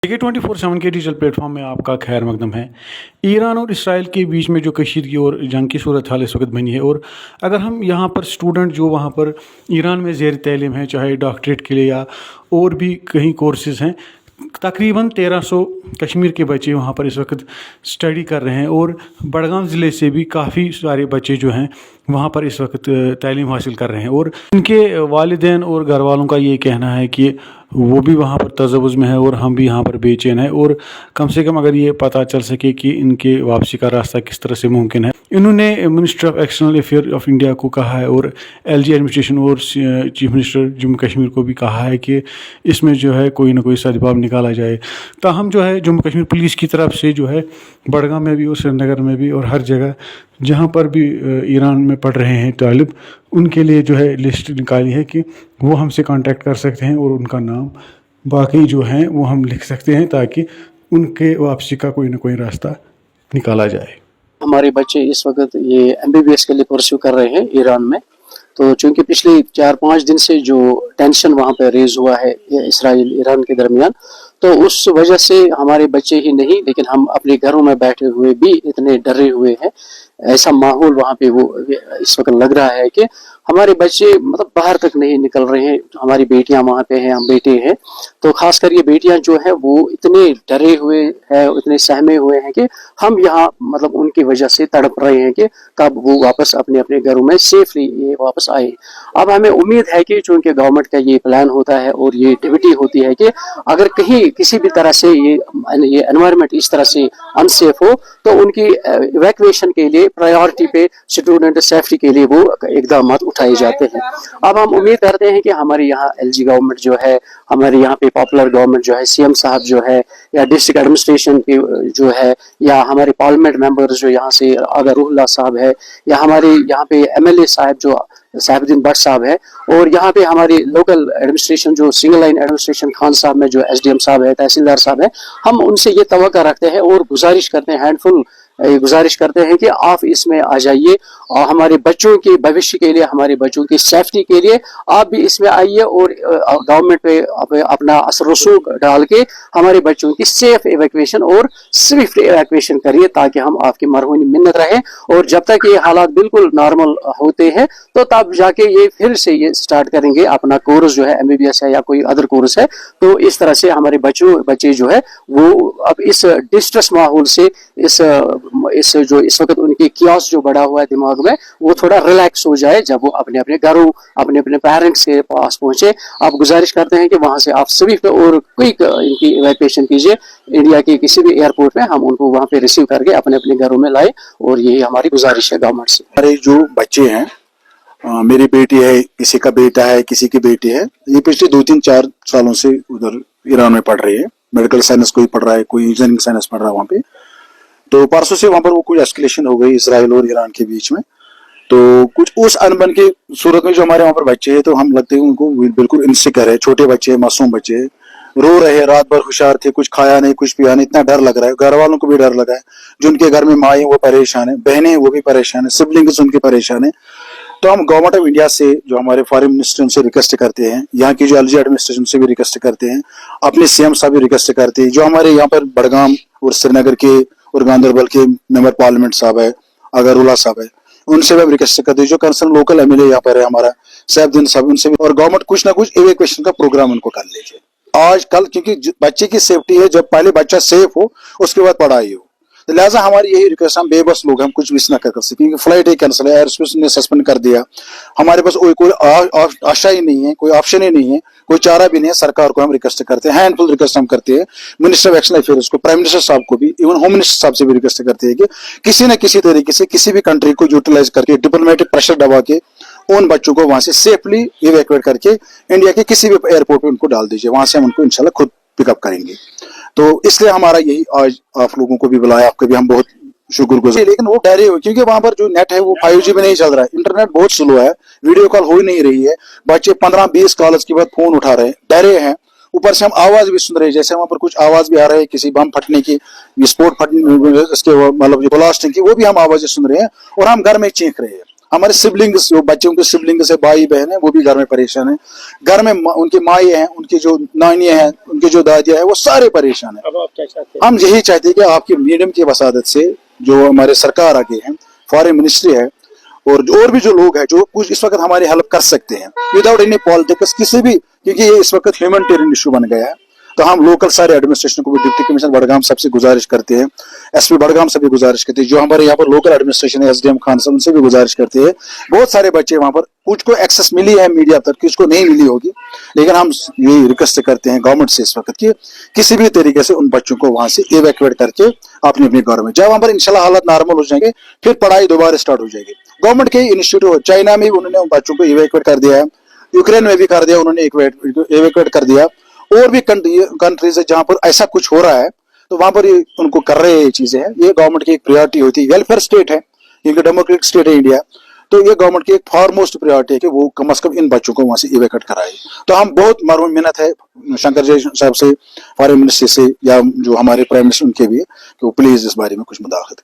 देखिए 24/7 के digital platform में आपका खैर मकदम है। ईरान और इसराइल के बीच में जो कशीदगी और जंग की सूरत हाल इस वक्त बनी है, और अगर हम यहाँ पर स्टूडेंट जो वहाँ पर ईरान में ज़ेर तैलीम है, चाहे डॉक्टरेट के लिए या और भी कहीं कोर्सेज़ हैं, तकरीबन 1300 कश्मीर के बच्चे वहाँ पर इस वक्त स्टडी कर रहे हैं, और बड़गाम ज़िले से भी काफ़ी सारे बच्चे जो हैं वहाँ पर इस वक्त तालीम हासिल कर रहे हैं। और इनके वालिदैन और घर वालों का ये कहना है कि वो भी वहाँ पर तजव्वुज़ में है और हम भी यहाँ पर बेचैन है, और कम से कम अगर ये पता चल सके कि इनके वापसी का रास्ता किस तरह से मुमकिन है। इन्होंने minister of external affair of India को कहा है, और LG एडमिनिस्ट्रेशन और चीफ मिनिस्टर जम्मू कश्मीर को भी कहा है कि इसमें जो है कोई ना कोई सद्भाव निकाला जाए। ताहम जो है जम्मू कश्मीर पुलिस की तरफ से जो है बड़गाम में भी और श्रीनगर में भी और हर जगह जहाँ पर भी ईरान में पढ़ रहे हैं तालिब, उनके लिए जो है लिस्ट निकाली है कि वो हमसे कांटेक्ट कर सकते हैं और उनका नाम बाकी जो हैं वो हम लिख सकते हैं, ताकि उनके वापसी का कोई ना कोई रास्ता निकाला जाए। हमारे बच्चे इस वक्त ये MBBS के लिए परस्यू कर रहे हैं ईरान में। तो चूंकि पिछले 4-5 दिन से जो टेंशन वहाँ पे रेज हुआ है इसराइल ईरान के दरमियान, तो उस वजह से हमारे बच्चे ही नहीं लेकिन हम अपने घरों में बैठे हुए भी इतने डरे हुए हैं। ऐसा माहौल वहाँ पे वो इस वक्त लग रहा है कि हमारे बच्चे मतलब बाहर तक नहीं निकल रहे हैं। हमारी बेटियां वहाँ पे हैं, हम बेटे हैं, तो खासकर ये बेटियां जो है वो इतने डरे हुए हैं, इतने सहमे हुए हैं कि हम यहाँ मतलब उनकी वजह से तड़प रहे हैं कि कब वो वापस अपने अपने घरों में सेफली ये वापस आए। अब हमें उम्मीद है कि चूंकि गवर्नमेंट का ये प्लान होता है और ये ड्यूटी होती है कि अगर कहीं किसी भी तरह से ये एनवायरनमेंट इस तरह से अनसेफ हो तो उनकी इवैक्यूएशन के लिए प्रायोरिटी पे स्टूडेंट सेफ्टी के लिए वो इकदाम उठाए जाते हैं। अब हम उम्मीद करते हैं कि हमारे यहाँ LG गवर्नमेंट जो है, हमारे यहाँ पे पॉपुलर गवर्नमेंट जो है, CM साहब जो है, या डिस्ट्रिक्ट एडमिनिस्ट्रेशन की जो है, या हमारे पार्लियामेंट मेंबर्स जो यहाँ से आगा रूहुल्लाह साहब है, या हमारे यहाँ पे MLA साहब जो साहिबुद्दीन भट्ट साहब है, और यहाँ पे हमारे लोकल एडमिनिस्ट्रेशन जो सिंगल लाइन एडमिनिस्ट्रेशन खान साहब में जो SDM साहब है, तहसीलदार साहब है, हम उनसे ये तवक्का रखते हैं और गुजारिश करते हैं, हैंडफुल गुजारिश करते हैं कि आप इसमें आ जाइए और हमारे बच्चों के भविष्य के लिए, हमारे बच्चों की सेफ्टी के लिए आप भी इसमें आइए और गवर्नमेंट पे अपना असर रसूख डाल के हमारे बच्चों की सेफ इवैक्यूएशन और स्विफ्ट इवैक्यूएशन करिए, ताकि हम आपकी मरहूनी मिन्नत रहे। और जब तक ये हालात बिल्कुल नॉर्मल होते हैं तो तब जाके ये फिर से ये स्टार्ट करेंगे अपना कोर्स जो है, MBBS है या कोई अदर कोर्स है। तो इस तरह से हमारे बच्चे जो है वो अब इस डिस्ट्रेस माहौल से, इस जो इस वक्त उनकी कियास जो बड़ा हुआ है दिमाग में, वो थोड़ा रिलैक्स हो जाए जब वो अपने अपने घरों, अपने अपने पेरेंट्स के पास पहुंचे। आप गुजारिश करते हैं कि वहां से आप स्विफ्ट और क्विक इनकी इवैक्यूएशन कीजिए। इंडिया के किसी भी एयरपोर्ट में हम उनको वहां पे रिसीव करके अपने अपने घरों में लाए, और यही हमारी गुजारिश है गवर्नमेंट से। हमारे जो बच्चे हैं, मेरी बेटी है, किसी का बेटा है, किसी की बेटी है, ये पिछले 2-3-4 सालों से उधर ईरान में पढ़ रही है। मेडिकल साइंस कोई पढ़ रहा है, कोई इंजीनियरिंग साइंस पढ़ रहा है वहाँ पे। तो परसों से वहां पर वो कुछ एस्केलेशन हो गई इसराइल और ईरान के बीच में। तो कुछ उस अनबन की सूरत में जो हमारे वहां पर बच्चे हैं, तो हम लगते हैं उनको बिल्कुल इनसिक्योर है। छोटे बच्चे, मासूम बच्चे रो रहे हैं, रात भर हुशियार थे, कुछ खाया नहीं, कुछ पिया नहीं, इतना डर लग रहा है। घर वालों को भी डर लगा है, जो उनके घर में माँ है वो परेशान है, बहनें हैं वो भी परेशान है, सिबलिंग्स उनके परेशान है। तो हम गवर्नमेंट ऑफ इंडिया से, जो हमारे फॉरेन मिनिस्टर, उनसे रिक्वेस्ट करते हैं, यहाँ की जो LG एडमिनिस्ट्रेशन से भी रिक्वेस्ट करते हैं, अपने CM साहब भी रिक्वेस्ट करते हैं, जो हमारे यहाँ पर बड़गाम और श्रीनगर के और गांधरबल के मेंबर पार्लियामेंट साहब है, अगरुल्ला साहब है, उनसे भी हम रिक्वेस्ट करते हैं, जो कंसर्न लोकल MLA यहाँ पर है हमारा साहिबुद्दीन साहब, उनसे भी, और गवर्नमेंट कुछ ना कुछ इवैक्यूएशन का प्रोग्राम उनको कर लीजिए आज कल, क्योंकि बच्चे की सेफ्टी है। जब पहले बच्चा सेफ हो उसके बाद पढ़ाई हो। तो लिहाजा हमारी यही रिक्वेस्ट, हम बेबस लोग, हम कुछ मिस ना कर सके, क्योंकि फ्लाइट ही कैंसिल है, एयर स्पेस ने सस्पेंड कर दिया, हमारे पास कोई आशा ही नहीं है, कोई ऑप्शन ही नहीं है, कोई चारा भी नहीं है। सरकार को हम रिक्वेस्ट करते हैं, हैंडफुल रिक्वेस्ट हम करते हैं, मिनिस्टर ऑफ एक्सटर्नल अफेयर्स को, प्राइम मिनिस्टर साहब को भी, इवन होम मिनिस्टर साहब से भी रिक्वेस्ट करते हैं कि किसी न किसी तरीके से किसी भी कंट्री को यूटिलाइज करके, डिप्लोमेटिक प्रेशर दबा के उन बच्चों को वहां से सेफली इवैक्यूएट करके इंडिया के किसी भी एयरपोर्ट पे उनको डाल दीजिए, वहां से हम उनको इंशाल्लाह खुद पिकअप करेंगे। तो इसलिए हमारा यही आज आप लोगों को भी बुलाया, आपके भी हम बहुत शुक्रगुजार। लेकिन वो डरे हुए, क्योंकि वहां पर जो नेट है वो 5G में नहीं चल रहा है, इंटरनेट बहुत स्लो है, वीडियो कॉल हो ही नहीं रही है, बच्चे 15-20 कॉल्स के बाद फोन उठा रहे हैं, डरे हैं। ऊपर से हम आवाज भी सुन रहे हैं, जैसे वहां पर कुछ आवाज भी आ रही है किसी बम फटने की, विस्फोट फटने, इसके मतलब ब्लास्टिंग की, वो भी हम आवाजें सुन रहे हैं, और हम घर में चीख रहे हैं। हमारे सिबलिंग्स, जो बच्चों के सिबलिंग्स है, भाई बहन है, वो भी घर में परेशान है। घर में उनके माएँ हैं, उनकी जो नानियाँ हैं, उनकी जो दादियाँ हैं, वो सारे परेशान है। अब आप क्या चाहते हैं? हम यही चाहते हैं कि आपकी मीडियम की वसादत से जो हमारे सरकार आगे हैं, फॉरेन मिनिस्ट्री है, और भी जो लोग हैं जो कुछ इस वक्त हमारी हेल्प कर सकते हैं विदाउट एनी पॉलिटिक्स, किसी भी, क्योंकि ये इस वक्त ह्यूमैनिटेरियन इशू बन गया है। तो हम लोकल सारे एडमिनिस्ट्रेशन को भी, डिप्टी कमिश्नर बड़गाम सबसे गुजारिश करते हैं, एसपी बड़गाम से भी गुजारिश करते हैं, जो हमारे यहाँ पर लोकल एडमिनिस्ट्रेशन है, एसडीएम खान साहब, उनसे भी गुजारिश करते हैं। बहुत सारे बच्चे वहाँ पर, कुछ को एक्सेस मिली है मीडिया तक, कुछ को नहीं मिली होगी, लेकिन हम ये रिक्वेस्ट करते हैं गवर्नमेंट से इस वक्त कि किसी भी तरीके से उन बच्चों को वहां से इवैक्यूएट करके अपने अपने घर में, जब वहां पर इंशाल्लाह हालात नॉर्मल हो जाएंगे, फिर पढ़ाई दोबारा स्टार्ट हो जाएगी। गवर्नमेंट के इनिशिएटिव, चाइना में भी उन्होंने उन बच्चों को इवैक्यूएट कर दिया है, यूक्रेन में भी कर दिया उन्होंने, इवैक्यूएट कर दिया। और भी कंट्रीज है जहां पर ऐसा कुछ हो रहा है, तो वहां पर ये उनको कर रहे हैं, ये चीजें हैं। ये गवर्नमेंट की एक प्रायोरिटी होती है, वेलफेयर स्टेट है, क्योंकि डेमोक्रेटिक स्टेट है इंडिया, तो ये गवर्नमेंट की एक फॉरमोस्ट प्रायोरिटी है कि वो कम से कम इन बच्चों को वहां से इवैक्यूएट कराए। तो हम बहुत मरहूम मिन्नत है शंकर जय साहब से, फॉरेन मिनिस्ट्री से, या जो हमारे प्राइम मिनिस्टर उनके भी, कि वो प्लीज इस बारे में कुछ मुदाखलत